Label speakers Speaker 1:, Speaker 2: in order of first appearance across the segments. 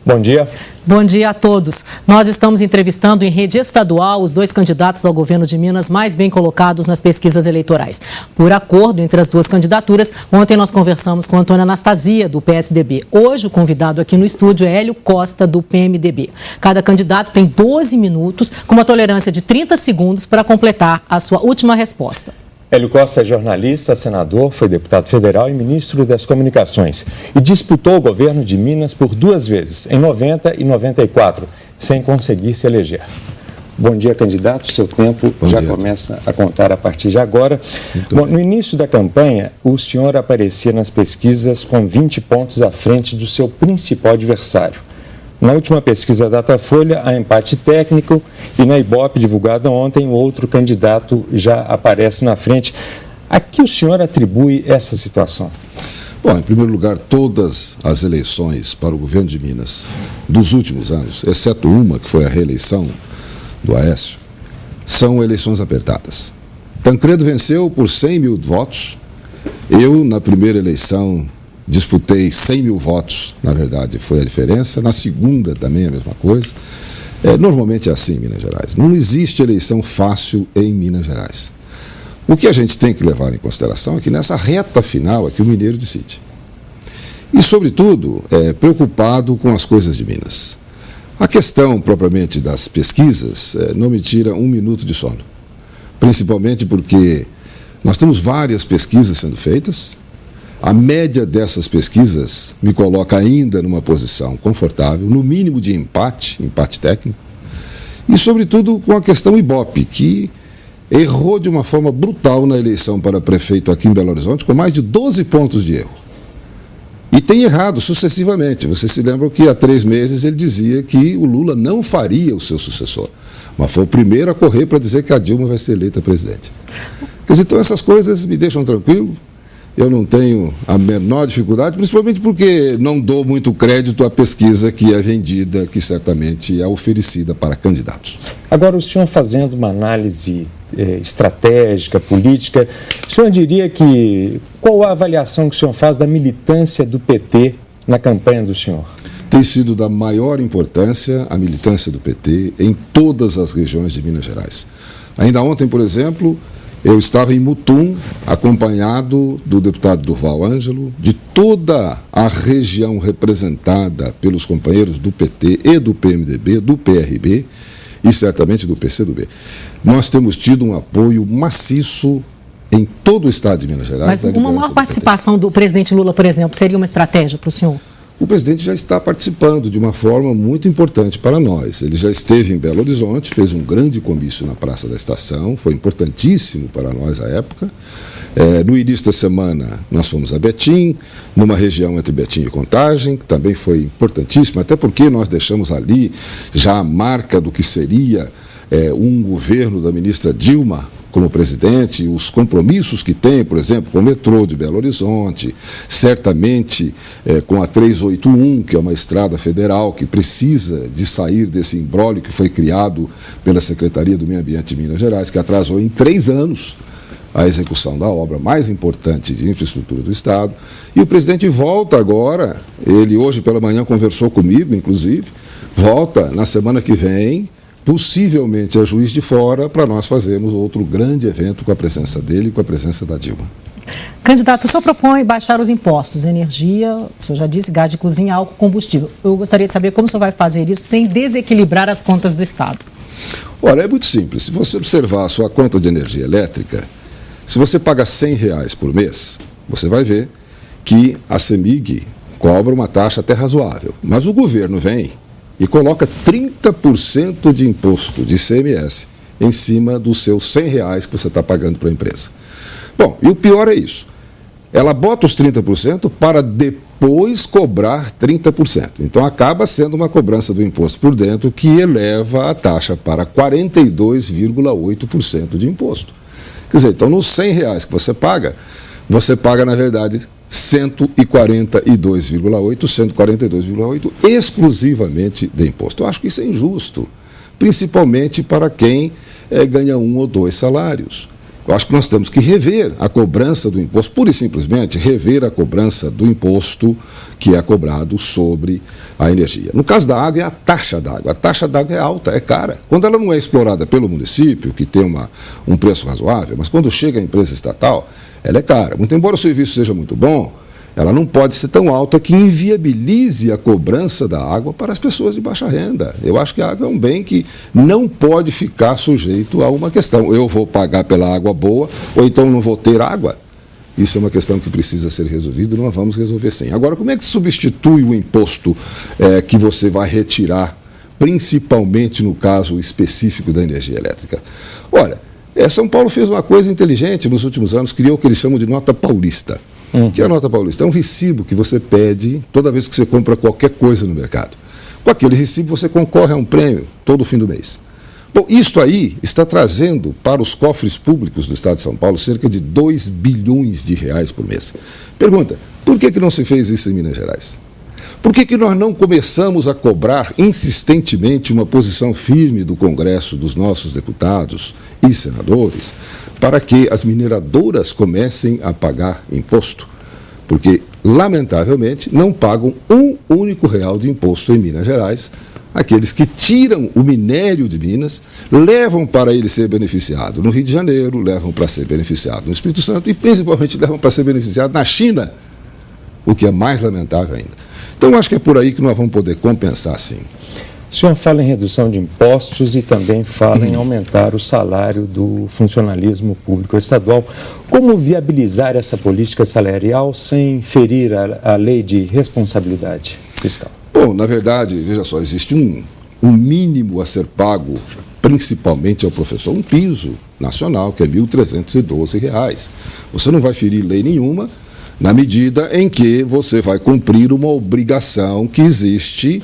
Speaker 1: Bom dia.
Speaker 2: Bom dia a todos. Nós estamos entrevistando em rede estadual os dois candidatos ao governo de Minas mais bem colocados nas pesquisas eleitorais. Por acordo entre as duas candidaturas, ontem nós conversamos com Antônia Anastasia, do PSDB. Hoje o convidado aqui no estúdio é Hélio Costa, do PMDB. Cada candidato tem 12 minutos, com uma tolerância de 30 segundos para completar a sua última resposta.
Speaker 1: Hélio Costa é jornalista, senador, foi deputado federal e ministro das Comunicações e disputou o governo de Minas por 2 vezes, em 90 e 94, sem conseguir se eleger. Bom dia, candidato. Seu tempo começa a contar a partir de agora. Bom, no início da campanha, o senhor aparecia nas pesquisas com 20 pontos à frente do seu principal adversário. Na última pesquisa Datafolha, há empate técnico e na Ibope, divulgada ontem, o outro candidato já aparece na frente. A que o senhor atribui essa situação?
Speaker 3: Bom, em primeiro lugar, todas as eleições para o governo de Minas dos últimos anos, exceto uma, que foi a reeleição do Aécio, são eleições apertadas. Tancredo venceu por 100 mil votos. Eu, na primeira eleição, disputei 100 mil votos, na verdade, foi a diferença. Na segunda também a mesma coisa. Normalmente é assim em Minas Gerais. Não existe eleição fácil em Minas Gerais. O que a gente tem que levar em consideração é que nessa reta final é que o mineiro decide. E, sobretudo, preocupado com as coisas de Minas. A questão, propriamente, das pesquisas não me tira 1 minuto de sono. Principalmente porque nós temos várias pesquisas sendo feitas. A média dessas pesquisas me coloca ainda numa posição confortável, no mínimo de empate técnico, e sobretudo com a questão Ibope, que errou de uma forma brutal na eleição para prefeito aqui em Belo Horizonte, com mais de 12 pontos de erro. E tem errado sucessivamente. Vocês se lembram que há 3 meses ele dizia que o Lula não faria o seu sucessor, mas foi o primeiro a correr para dizer que a Dilma vai ser eleita presidente. Quer dizer, então essas coisas me deixam tranquilo. Eu não tenho a menor dificuldade, principalmente porque não dou muito crédito à pesquisa que é vendida, que certamente é oferecida para candidatos.
Speaker 1: Agora, o senhor fazendo uma análise estratégica, política, o senhor diria que qual a avaliação que o senhor faz da militância do PT na campanha do senhor?
Speaker 3: Tem sido da maior importância a militância do PT em todas as regiões de Minas Gerais. Ainda ontem, por exemplo, eu estava em Mutum, acompanhado do deputado Durval Ângelo, de toda a região representada pelos companheiros do PT e do PMDB, do PRB e certamente do PCdoB. Nós temos tido um apoio maciço em todo o estado de Minas Gerais.
Speaker 2: Mas uma maior participação do presidente Lula, por exemplo, seria uma estratégia para o senhor?
Speaker 3: O presidente já está participando de uma forma muito importante para nós. Ele já esteve em Belo Horizonte, fez um grande comício na Praça da Estação, foi importantíssimo para nós à época. No início da semana, nós fomos a Betim, numa região entre Betim e Contagem, que também foi importantíssimo, até porque nós deixamos ali já a marca do que seria um governo da ministra Dilma como presidente, os compromissos que tem, por exemplo, com o metrô de Belo Horizonte, certamente com a 381, que é uma estrada federal que precisa de sair desse imbróglio que foi criado pela Secretaria do Meio Ambiente de Minas Gerais, que atrasou em 3 anos a execução da obra mais importante de infraestrutura do Estado. E o presidente volta agora, ele hoje pela manhã conversou comigo, inclusive, volta na semana que vem, possivelmente a Juiz de Fora, para nós fazermos outro grande evento com a presença dele e com a presença da Dilma.
Speaker 2: Candidato, o senhor propõe baixar os impostos, energia, o senhor já disse, gás de cozinha, álcool, combustível. Eu gostaria de saber como o senhor vai fazer isso sem desequilibrar as contas do Estado.
Speaker 3: Olha, é muito simples. Se você observar a sua conta de energia elétrica, se você paga R$100 por mês, você vai ver que a CEMIG cobra uma taxa até razoável. Mas o governo vem e coloca 30% de imposto de ICMS em cima dos seus R$100 que você está pagando para a empresa. Bom, e o pior é isso. Ela bota os 30% para depois cobrar 30%. Então acaba sendo uma cobrança do imposto por dentro que eleva a taxa para 42,8% de imposto. Quer dizer, então nos R$100 que você paga, na verdade, 142,8 exclusivamente de imposto. Eu acho que isso é injusto, principalmente para quem ganha 1 ou 2 salários. Eu acho que nós temos que rever a cobrança do imposto, pura e simplesmente rever a cobrança do imposto que é cobrado sobre a energia. No caso da água, é a taxa d'água. A taxa d'água é alta, é cara. Quando ela não é explorada pelo município, que tem um preço razoável, mas quando chega a empresa estatal, ela é cara. Muito embora o serviço seja muito bom, ela não pode ser tão alta que inviabilize a cobrança da água para as pessoas de baixa renda. Eu acho que a água é um bem que não pode ficar sujeito a uma questão. Eu vou pagar pela água boa, ou então não vou ter água. Isso é uma questão que precisa ser resolvida e nós vamos resolver sim. Agora, como é que substitui o imposto que você vai retirar, principalmente no caso específico da energia elétrica? Olha, São Paulo fez uma coisa inteligente nos últimos anos, criou o que eles chamam de nota paulista. Que é a nota paulista? É um recibo que você pede toda vez que você compra qualquer coisa no mercado. Com aquele recibo você concorre a um prêmio todo fim do mês. Bom, isto aí está trazendo para os cofres públicos do Estado de São Paulo cerca de 2 bilhões de reais por mês. Pergunta, por que não se fez isso em Minas Gerais? Por que nós não começamos a cobrar insistentemente uma posição firme do Congresso, dos nossos deputados e senadores, para que as mineradoras comecem a pagar imposto? Porque, lamentavelmente, não pagam um único real de imposto em Minas Gerais. Aqueles que tiram o minério de Minas, levam para ele ser beneficiado no Rio de Janeiro, levam para ser beneficiado no Espírito Santo e, principalmente, levam para ser beneficiado na China, o que é mais lamentável ainda. Então, acho que é por aí que nós vamos poder compensar, sim.
Speaker 1: O senhor fala em redução de impostos e também fala em aumentar o salário do funcionalismo público estadual. Como viabilizar essa política salarial sem ferir a lei de responsabilidade fiscal?
Speaker 3: Bom, na verdade, veja só, existe um mínimo a ser pago, principalmente ao professor, um piso nacional, que é R$ 1.312. Você não vai ferir lei nenhuma, na medida em que você vai cumprir uma obrigação que existe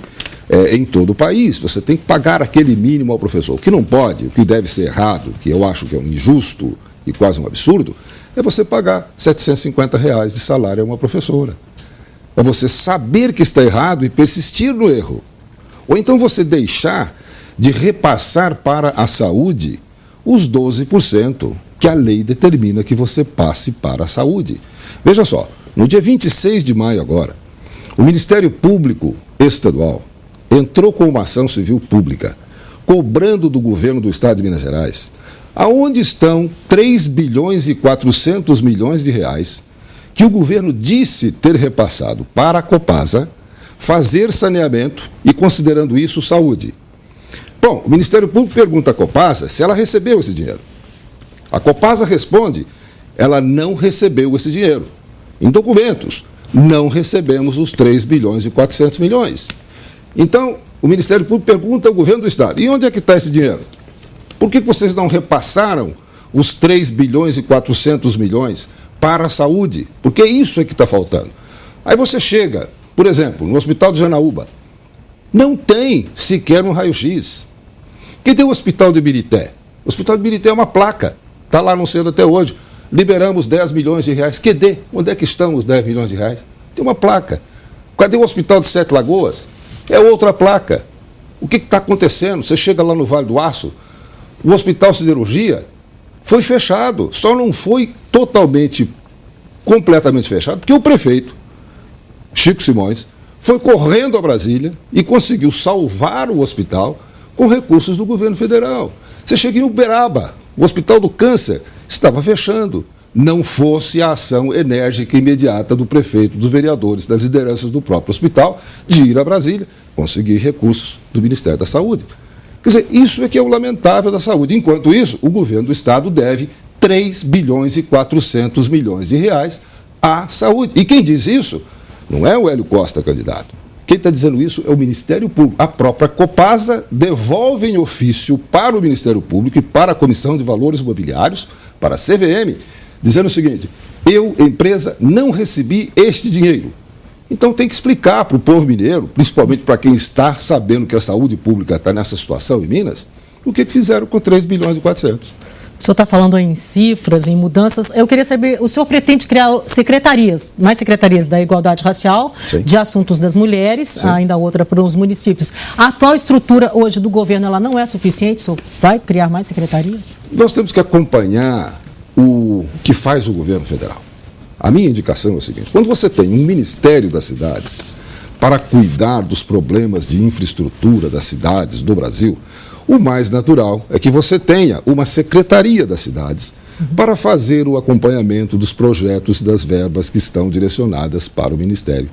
Speaker 3: em todo o país. Você tem que pagar aquele mínimo ao professor. O que não pode, o que deve ser errado, que eu acho que é um injusto e quase um absurdo, é você pagar R$ 750 de salário a uma professora. É você saber que está errado e persistir no erro. Ou então você deixar de repassar para a saúde os 12% que a lei determina que você passe para a saúde. Veja só, no dia 26 de maio agora, o Ministério Público Estadual entrou com uma ação civil pública, cobrando do governo do Estado de Minas Gerais, aonde estão 3 bilhões e 400 milhões de reais que o governo disse ter repassado para a Copasa, fazer saneamento e, considerando isso, saúde. Bom, o Ministério Público pergunta à Copasa se ela recebeu esse dinheiro. A Copasa responde, ela não recebeu esse dinheiro. Em documentos, não recebemos os 3 bilhões e 400 milhões. Então, o Ministério Público pergunta ao governo do Estado, e onde é que está esse dinheiro? Por que vocês não repassaram os 3 bilhões e 400 milhões para a saúde? Porque isso é que está faltando. Aí você chega, por exemplo, no Hospital de Janaúba, não tem sequer um raio-x. Cadê o Hospital de Ibirité? O Hospital de Ibirité é uma placa, está lá anunciando até hoje. Liberamos 10 milhões de reais. Cadê? Onde é que estão os 10 milhões de reais? Tem uma placa. Cadê o Hospital de Sete Lagoas? É outra placa. O que está acontecendo? Você chega lá no Vale do Aço, o Hospital Siderurgia foi fechado. Só não foi completamente fechado, porque o prefeito, Chico Simões, foi correndo a Brasília e conseguiu salvar o hospital com recursos do governo federal. Você chega em Uberaba, o Hospital do Câncer estava fechando. Não fosse a ação enérgica e imediata do prefeito, dos vereadores, das lideranças do próprio hospital, de ir a Brasília, conseguir recursos do Ministério da Saúde. Quer dizer, isso é que é o lamentável da saúde. Enquanto isso, o governo do Estado deve 3 bilhões e 400 milhões de reais à saúde. E quem diz isso não é o Hélio Costa, candidato. Quem está dizendo isso é o Ministério Público. A própria Copasa devolve em ofício para o Ministério Público e para a Comissão de Valores Imobiliários, para a CVM, dizendo o seguinte, eu, empresa, não recebi este dinheiro. Então tem que explicar para o povo mineiro, principalmente para quem está sabendo que a saúde pública está nessa situação em Minas, o que fizeram com 3 bilhões e 400.
Speaker 2: O senhor está falando em cifras, em mudanças. Eu queria saber, o senhor pretende criar secretarias, mais secretarias da igualdade racial, sim, de assuntos das mulheres, sim, ainda outra para os municípios. A atual estrutura hoje do governo, ela não é suficiente? O senhor vai criar mais secretarias?
Speaker 3: Nós temos que acompanhar o que faz o governo federal? A minha indicação é o seguinte: quando você tem um Ministério das Cidades para cuidar dos problemas de infraestrutura das cidades do Brasil, o mais natural é que você tenha uma Secretaria das Cidades para fazer o acompanhamento dos projetos e das verbas que estão direcionadas para o Ministério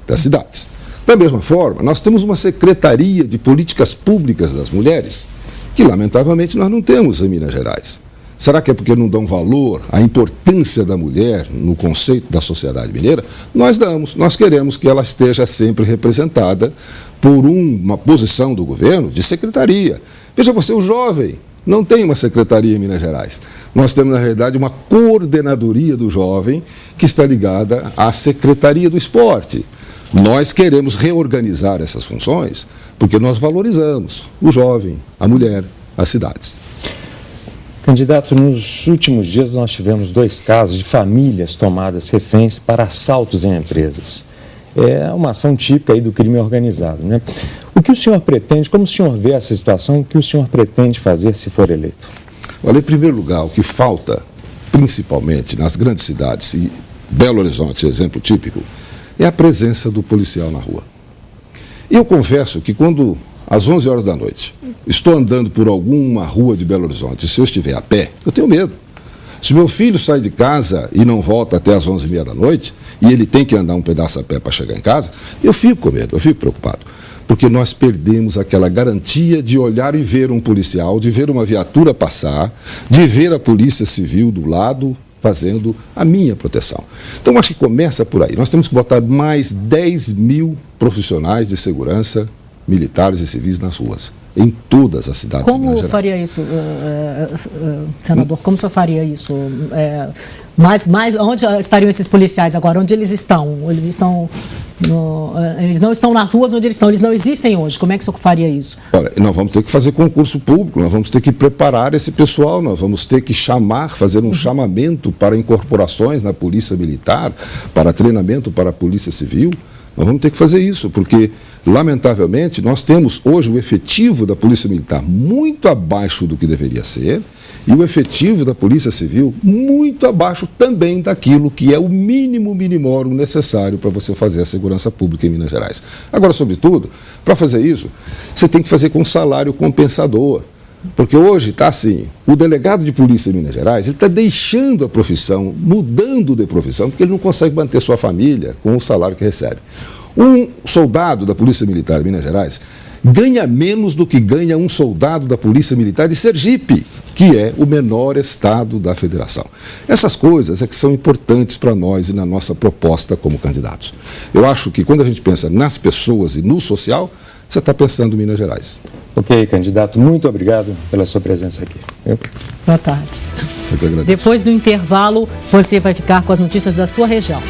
Speaker 3: das Cidades. Da mesma forma, nós temos uma Secretaria de Políticas Públicas das Mulheres, que lamentavelmente nós não temos em Minas Gerais. Será que é porque não dão valor à importância da mulher no conceito da sociedade mineira? Nós damos, nós queremos que ela esteja sempre representada por uma posição do governo de secretaria. Veja você, o jovem não tem uma secretaria em Minas Gerais. Nós temos, na realidade, uma coordenadoria do jovem que está ligada à Secretaria do Esporte. Nós queremos reorganizar essas funções porque nós valorizamos o jovem, a mulher, as cidades.
Speaker 1: Candidato, nos últimos dias nós tivemos 2 casos de famílias tomadas reféns para assaltos em empresas. É uma ação típica aí do crime organizado, né? O que o senhor pretende, como o senhor vê essa situação, o que o senhor pretende fazer se for eleito?
Speaker 3: Olha, em primeiro lugar, o que falta, principalmente nas grandes cidades, e Belo Horizonte, exemplo típico, é a presença do policial na rua. Eu confesso que quando, às 11 horas da noite, estou andando por alguma rua de Belo Horizonte, se eu estiver a pé, eu tenho medo. Se meu filho sai de casa e não volta até às 11h30 da noite, e ele tem que andar um pedaço a pé para chegar em casa, eu fico com medo, eu fico preocupado. Porque nós perdemos aquela garantia de olhar e ver um policial, de ver uma viatura passar, de ver a Polícia Civil do lado fazendo a minha proteção. Então, acho que começa por aí. Nós temos que botar mais 10 mil profissionais de segurança, militares e civis nas ruas, em todas as cidades de Minas Gerais.
Speaker 2: Como faria isso, senador? Como o senhor faria isso? Mas onde estariam esses policiais agora? Onde eles estão? Eles não estão nas ruas onde eles estão, eles não existem hoje. Como é que o senhor faria isso?
Speaker 3: Olha, nós vamos ter que fazer concurso público, nós vamos ter que preparar esse pessoal, nós vamos ter que fazer um chamamento para incorporações na Polícia Militar, para treinamento para a Polícia Civil. Nós vamos ter que fazer isso, porque, lamentavelmente, nós temos hoje o efetivo da Polícia Militar muito abaixo do que deveria ser e o efetivo da Polícia Civil muito abaixo também daquilo que é o mínimo minimorum necessário para você fazer a segurança pública em Minas Gerais. Agora, sobretudo, para fazer isso, você tem que fazer com salário compensador. Porque hoje está assim, o delegado de polícia em Minas Gerais, ele está deixando a profissão, mudando de profissão, porque ele não consegue manter sua família com o salário que recebe. Um soldado da Polícia Militar de Minas Gerais ganha menos do que ganha um soldado da Polícia Militar de Sergipe, que é o menor estado da federação. Essas coisas é que são importantes para nós e na nossa proposta como candidatos. Eu acho que quando a gente pensa nas pessoas e no social, você está pensando em Minas Gerais.
Speaker 1: Ok, candidato, muito obrigado pela sua presença aqui.
Speaker 2: Boa tarde.
Speaker 3: Eu que agradeço.
Speaker 2: Depois do intervalo, você vai ficar com as notícias da sua região.